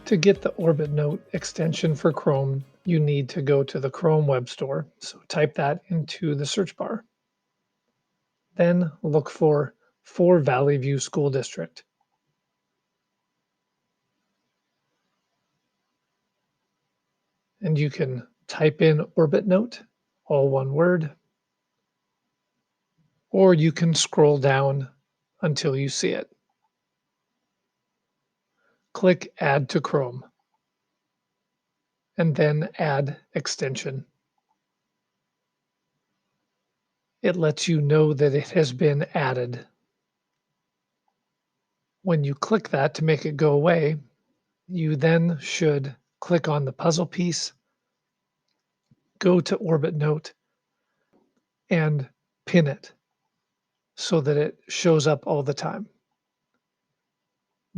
To get the Orbitnote extension for Chrome, you need to go to the Chrome Web Store. So type that into the search bar. Then look for Valley View School District. And you can type in Orbitnote, all one word, or you can scroll down until you see it. Click Add to Chrome, and then Add Extension. It lets you know that it has been added. When you click that to make it go away, you then should click on the puzzle piece, go to Orbitnote, and pin it so that it shows up all the time.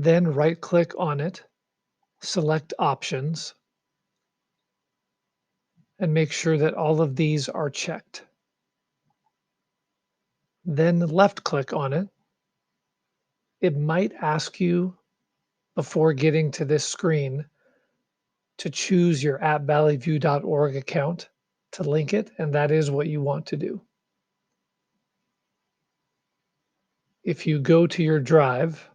Then right-click on it, select Options, and make sure that all of these are checked. Then left-click on it. It might ask you before getting to this screen to choose your @valleyview.org account to link it, and that is what you want to do. If you go to your drive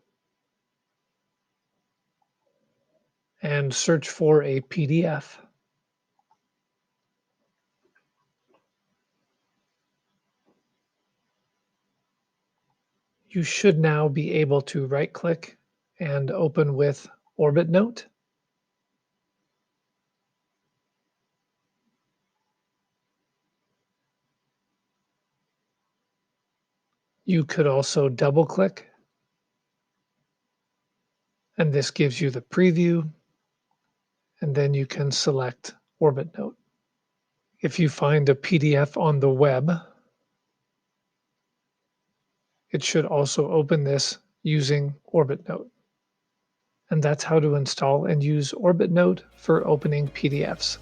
and search for a PDF, you should now be able to right-click and open with Orbitnote. You could also double-click, and this gives you the preview, and then you can select Orbitnote. If you find a PDF on the web, it should also open this using Orbitnote. And that's how to install and use Orbitnote for opening PDFs.